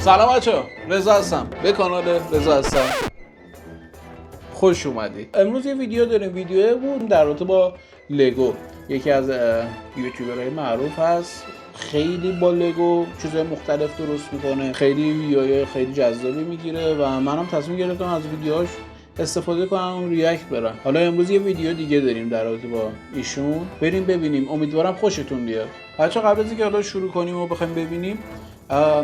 سلام بچه‌ها، رضا هستم. به کانال رضا هستم. خوش اومدید. امروز یه ویدیو داریم. ویدیو بود در رابطه با لگو. یکی از یوتیوبرهای معروف هست. خیلی با لگو چیزهای مختلف درست میکنه. خیلی ویدیوهای خیلی جذابی میگیره و منم تصمیم گرفتم از ویدیوهاش استفاده کنم، ریاکت برم. حالا امروز یه ویدیو دیگه داریم در رابطه با ایشون. بریم ببینیم. امیدوارم خوشتون بیاد. بچه‌ها قبل از اینکه حالا شروع کنیم و بخوایم ببینیم،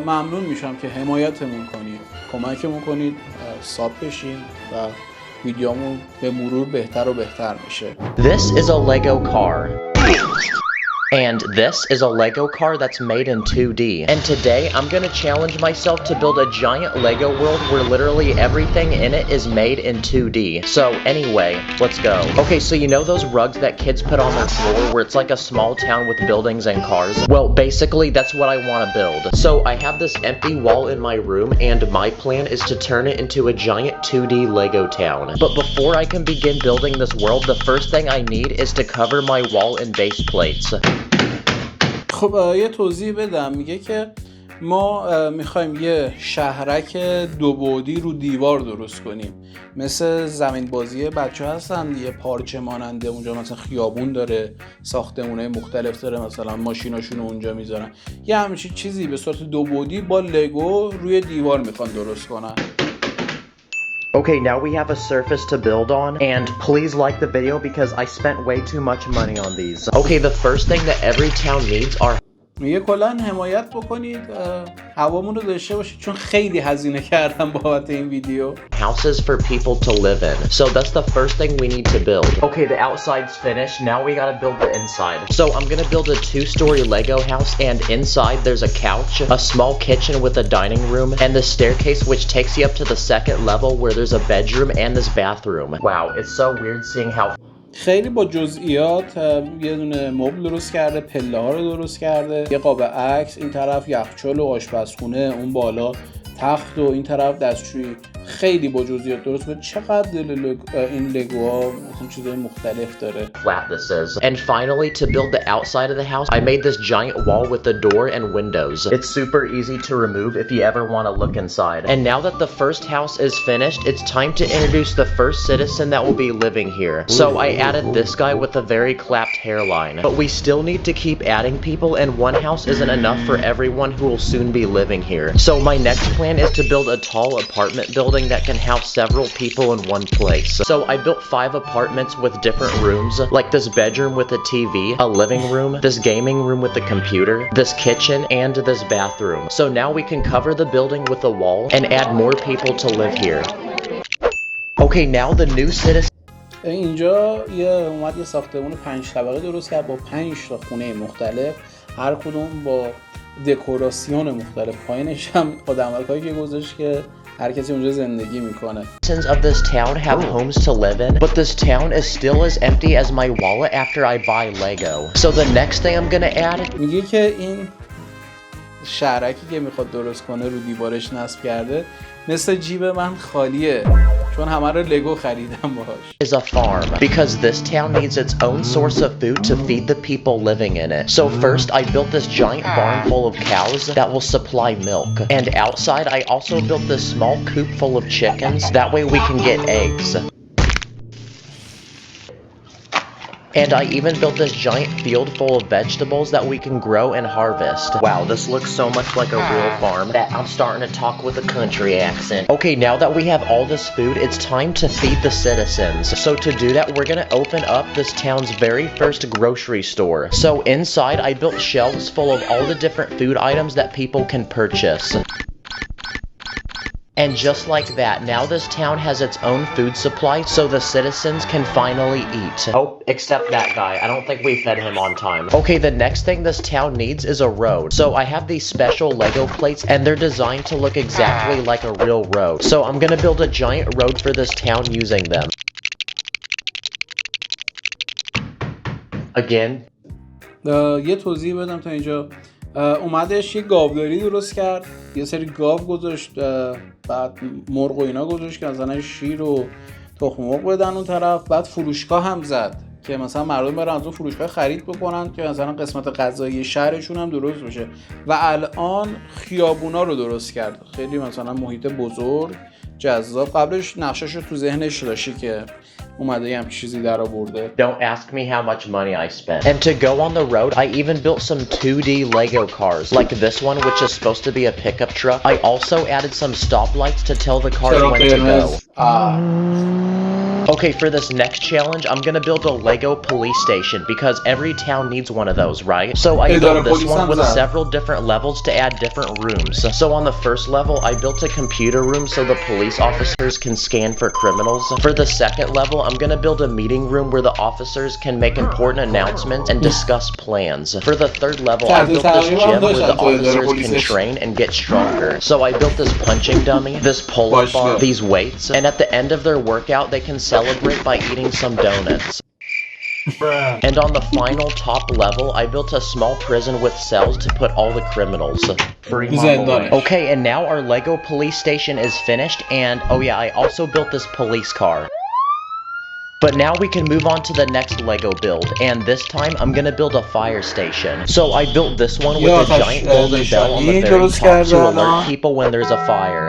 ممنون میشم که حمایتمون کنید، کمکمون کنید، ساب بشین و ویدیومون به مرور بهتر و بهتر میشه. This is a Lego car. And this is a Lego car that's made in 2D. And today I'm gonna challenge myself to build a giant Lego world where literally everything in it is made in 2D. So anyway, let's go. Okay, so you know those rugs that kids put on their floor where it's like a small town with buildings and cars? Well, basically that's what I want to build. So I have this empty wall in my room and my plan is to turn it into a giant 2D Lego town. But before I can begin building this world, the first thing I need is to cover my wall in base plates. خب یه توضیح بدم. میگه که ما میخوایم یه شهرک دو بعدی رو دیوار درست کنیم، مثل زمین بازی بچه هستن یه پارچه ماننده. اونجا مثلا خیابون داره، ساختمونه مختلف داره، مثلا ماشیناشون اونجا میذارن. یه همچین چیزی به صورت دو بعدی با لگو روی دیوار میخوان درست کنن. Okay, now we have a surface to build on, and please like the video because I spent way too much money on these. Okay, the first thing that every town needs are میگه کلاً حمایت بکنید، هوامون رو داشته باشید، چون خیلی هزینه کردم بابت این ویدیو. houses for people to live in. So that's the first thing we need to build. Okay, the outside's finished. Now we gotta build the inside. So I'm gonna build a 2-story Lego house, and inside there's a couch, a small kitchen with a dining room, and the staircase which takes you up to the second level where there's a bedroom and this bathroom. Wow, it's so weird seeing how خیلی با جزئیات یه دونه مبل درست کرده، پله ها رو درست کرده، یه قاب عکس، این طرف یخچال و آشپزخونه، اون بالا تخت و این طرف دستشویی. خیلی با جزئیات درست بود. چقدر این لگوها مثلا چیزای مختلف داره. flat this is. And finally, to build the outside of the house, I made this giant wall with a door and windows. It's super easy to remove if you ever want to look inside. And now that the first house is finished, it's time to introduce the first citizen that will be living here. So I added this guy with a very clapped hairline. But we still need to keep adding people, and one house isn't enough for everyone who will soon be living here. So my next plan is to build a tall apartment building that can house several people in one place. So I built 5 apartments with different rooms, like this bedroom with a TV, a living room, this gaming room with a computer, this kitchen, and this bathroom. So now we can cover the building with a wall and add more people to live here. Okay, now the new citizen. اینجا اومد یه ساختمون 5 طبقه درست کرد با 5 تا خونه مختلف، هر کدوم با دکوراسیون مختلف. پایینش هم آدم‌هایی که گذاشت که هر کسی اونجا زندگی میکنه. Citizens of this town have homes to live in, but this town is still as empty as my wallet after I buy Lego. So the next thing I'm gonna add. میگه که این شهرکی که میخواد درست کنه رو دیوارش نصب کرده مثل جیب من خالیه، چون همه رو لگو خریدم باهاش. Is a farm because this town needs its own source of food to feed the people living in it. So first I built this giant barn full of cows that will supply milk, and outside I also built this small coop full of chickens, that way we can get eggs. And I even built this giant field full of vegetables that we can grow and harvest. Wow, this looks so much like a real farm that I'm starting to talk with a country accent. Okay, now that we have all this food, it's time to feed the citizens. So to do that, we're gonna open up this town's very first grocery store. So inside, I built shelves full of all the different food items that people can purchase. And just like that, now this town has its own food supply, so the citizens can finally eat. Oh, except that guy. I don't think we fed him on time. Okay, the next thing this town needs is a road. So I have these special Lego plates, and they're designed to look exactly like a real road. So I'm gonna build a giant road for this town using them. Again. یه توضیح بدم تا اینجا. اومدش یه گاوداری درست کرد، یه سری گاو گذاشت، بعد مرغ و اینا گذاشت که مثلا شیر و تخم مرغ بدن اون طرف، بعد فروشگاه هم زد. که مثلا مردم برن از اون فروشگاه خرید بکنن که مثلا قسمت غذایی شهرشون هم درست بشه و الان خیابونا رو درست کرد. خیلی مثلا محیط بزرگ، جذاب. قبلش نقشه‌شو تو ذهنش داشتی که اومده یه همچین چیزی در آورده. Don't ask me how much money I spent. And to go on the road, I even built some 2D Lego cars, like this one, which is supposed to be a pickup truck. I also added some stoplights to tell the cars when to go. Okay, for this next challenge, I'm gonna build a Lego police station because every town needs one of those, right? So I built this one with several different levels to add different rooms. So on the first level, I built a computer room so the police officers can scan for criminals. For the second level, I'm gonna build a meeting room where the officers can make important announcements and discuss plans. For the third level, I built this gym where the officers can train and get stronger. So I built this punching dummy, this pull-up bar, these weights, and at the end of their workout, they can celebrate by eating some donuts. And on the final top level, I built a small prison with cells to put all the criminals. Okay, and now our Lego police station is finished, and oh yeah, I also built this police car. But now we can move on to the next Lego build, and this time I'm gonna build a fire station. So I built this one with a giant golden bell on the very top to alert people when there's a fire.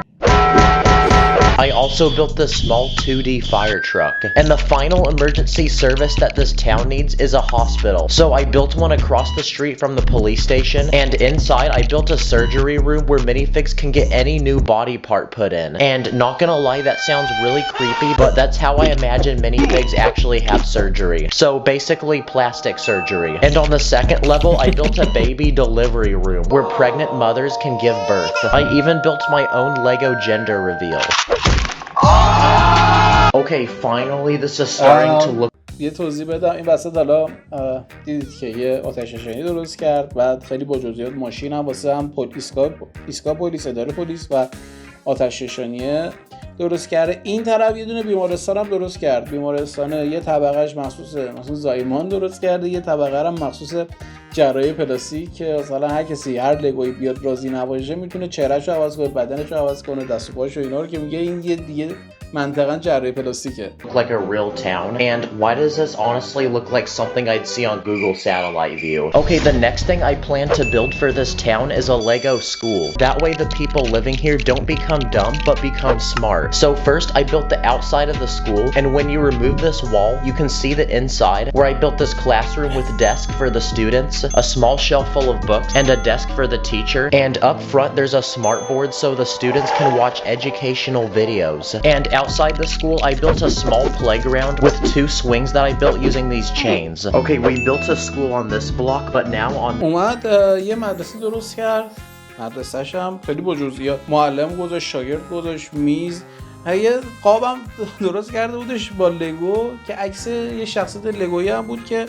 I also built this small 2D fire truck. And the final emergency service that this town needs is a hospital. So I built one across the street from the police station, and inside I built a surgery room where minifigs can get any new body part put in. And not gonna lie, that sounds really creepy, but that's how I imagine minifigs actually have surgery. So basically plastic surgery. And on the second level, I built a baby delivery room where pregnant mothers can give birth. I even built my own Lego gender reveal. Okay, finally this is starting to look. یه توضیح بدم این وسط. حالا دیدید که یه آتش نشانی درست کرد، بعد خیلی با جزئیات ماشین هم واسه هم ایستگاه پلیس، اداره پلیس و آتش نشانی درست کرده. این طرف یه دونه بیمارستان هم درست کرد. بیمارستان یه طبقهش مخصوص مثلا زایمان درست کرده، یه طبقه هم مخصوص جراحی پلاستیک که مثلا هر کسی هر لگویی بیاد راضی نباشه میتونه چهرهشو عوض کنه، بدنشو عوض کنه، دست و پاشو اینا رو، که میگه این یه دیگه منطقه جراحی پلاستیکه. Like a real town. And why does this honestly look like something I'd see on Google satellite view? Okay, the next thing I plan to build for this town is a Lego school. That way the people living here don't become dumb but become smart. So first I built the outside of the school, and when you remove this wall, you can see the inside where I built this classroom with desk for the students, a small shelf full of books, and a desk for the teacher. And up front there's a smart board so the students can watch educational videos. And outside the school, I built a small playground with 2 swings that I built using these chains. Okay, we built a school on this block, but now on... اومد یه مدرسه درست کرد. مدرسه‌ش هم خیلی با جزئیات. معلم گذاشت، شاگرد گذاشت، میز. یه قابم درست کرده بودش با لگو که عکس یه شخصیت لگویی هم بود که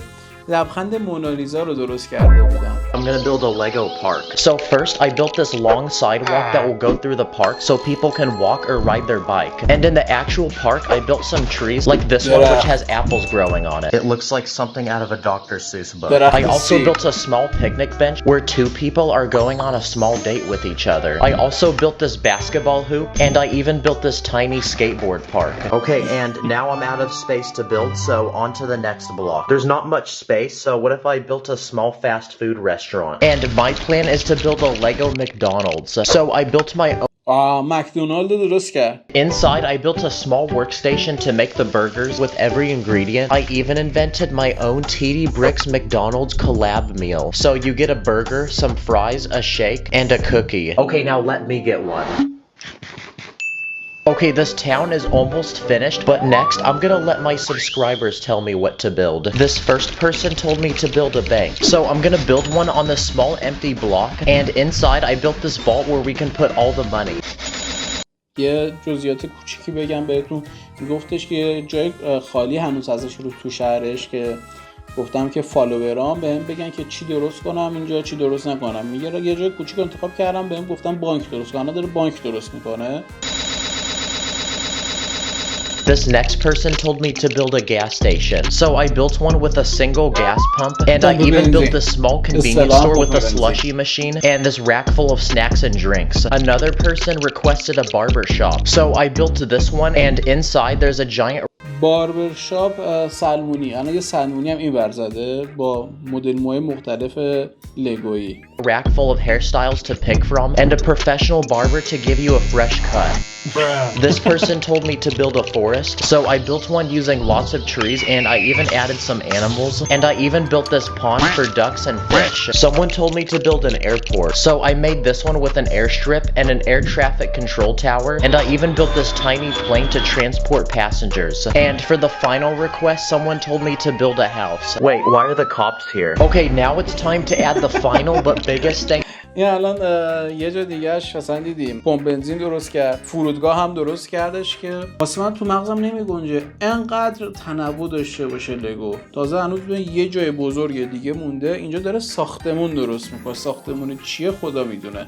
لبخند مونالیزا رو درست کرده بودم. I'm gonna build a Lego park. So first I built this long sidewalk that will go through the park so people can walk or ride their bike. And in the actual park I built some trees like this one which has apples growing on it. It looks like something out of a Dr. Seuss book. I also built a small picnic bench where 2 people are going on a small date with each other. I also built this basketball hoop, and I even built this tiny skateboard park. Okay, and now I'm out of space to build, so on to the next block. There's not much space, so what if I built a small fast food restaurant? And my plan is to build a Lego McDonald's. So I built my own... مکدونالد درست کرد. Inside I built a small workstation to make the burgers with every ingredient. I even invented my own TD Bricks McDonald's collab meal. So you get a burger, some fries, a shake, and a cookie. Okay, now let me get one. Okay, this town is almost finished, but next I'm gonna let my subscribers tell me what to build. This first person told me to build a bank, so I'm gonna build one on this small empty block, and inside I built this vault where we can put all the money. یه جزئیات کوچیکی بگم بهتون. گفتش که جای خالی هنوز ازش رو تو شهرش، که گفتم که فالوورام بهم بگن که چی درست کنم اینجا، چی درست نکنم. میگه یه جای کوچیک انتخاب کردم، بهم گفتم بانک درست کنم. داره بانک درست میکنه. This next person told me to build a gas station, so I built one with a single gas pump, and I even built this small convenience store with a slushy machine and this rack full of snacks and drinks. Another person requested a barber shop, so I built this one, and inside there's a giant باربرشاپ سلمونی. الان یه سلمونی هم این ور زده با مدل موهای مختلف لگویی. Rack full of hairstyles to pick from and a professional barber to give you a fresh cut. This person told me to build a forest, so I built one using lots of trees, and I even added some animals, and I even built this pond for ducks and fish. Someone told me to build an airport, so I made this one with an airstrip and an air traffic control tower, and I even built this tiny plane to transport passengers. And for the final request, someone told me to build a house. Wait, why are the cops here? Okay, now it's time to add the final but biggest thing. این الان یه جا دیگهش مثلا دیدیم پمپ بنزین درست کرد، فرودگاه هم درست کردش که واسه من تو مغزم نمیگنجه انقدر تنوع داشته باشه لگو. تازه هنوز به یه جای بزرگ دیگه مونده، اینجا داره ساختمون درست میکنه. ساختمون چیه خدا میدونه.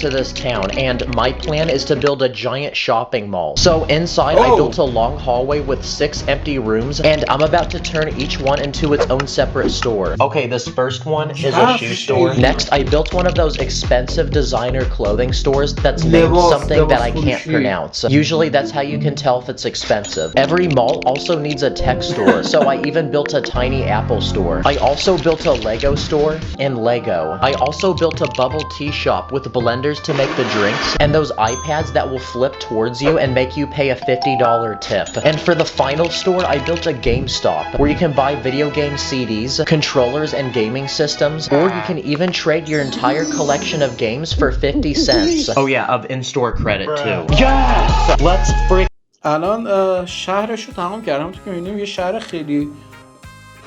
To this town, and my plan is to build a giant shopping mall. So inside I built a long hallway with 6 empty rooms, and I'm about to turn each one into its own separate store. Okay, this first one is a shoe store. Next, I built one of those expensive designer clothing stores that's named something that I can't pronounce. Usually that's how you can tell if it's expensive. Every mall also needs a tech store, so I even built a tiny Apple store. I also built a Lego store and Lego. I also built a bubble tea shop with blenders to make the drinks and those iPads that will flip towards you and make you pay a $50 tip. And for the final store, I built a GameStop where you can buy video game CDs, controllers, and gaming systems, or you can even trade your entire collection of games for 50 cents. Oh yeah, of in-store credit too. Yes! Let's freak. الان شهرش رو تمام کردم. تو که می‌بینیم یه شهر خیلی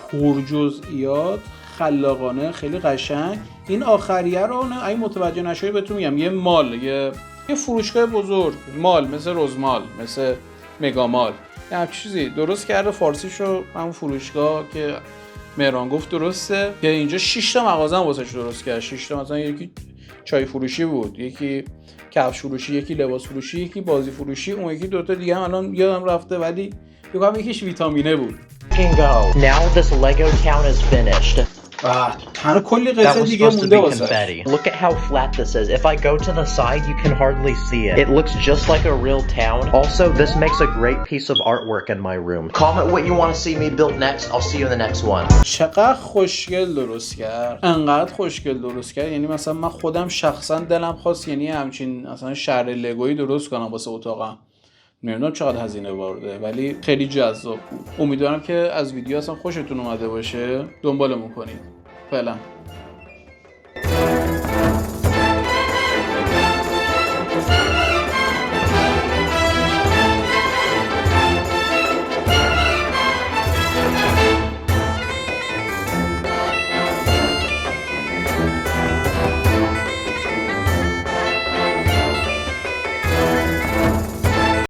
پرجزئیات، خلاقانه، خیلی قشنگ. این آخریه رو اگه متوجه نشوی بهتون میگم یه مال، یه فروشگاه بزرگ، مال مثل رزمال، مثل مگا مال، یه چیزی درست کرده. فارسیشو همون فروشگاه که مهران گفت درسته، که اینجا 6 تا مغازه هم واسش درست کرد. 6 تا، مثلا یکی چای فروشی بود، یکی کفش فروشی، یکی لباس فروشی، یکی بازی فروشی، اون یکی دوتا دیگه هم الان یادم رفته، ولی فکر یکیش ویتامینه بود. Now this Lego town is finished. تنها کلی قصه دیگه مونده واسه. Look at how flat this is. If I go to the side, you can hardly see it. It looks just like a real town. Also, this makes a great piece of artwork in my room. Comment what you want to see me build next. I'll see you in the next one. چقدر خوشگل درست کرد. انقدر خوشگل درست کرد. یعنی مثلا من خودم شخصا دلم خواست یعنی همچین مثلا شهر لگویی درست کنم واسه اتاقم. نمیدونم چقدر هزینه وارده، ولی خیلی جذاب بود. امیدوارم که از ویدیو اصلا خوشتون اومده باشه. دنبالمون کنید. فعلا.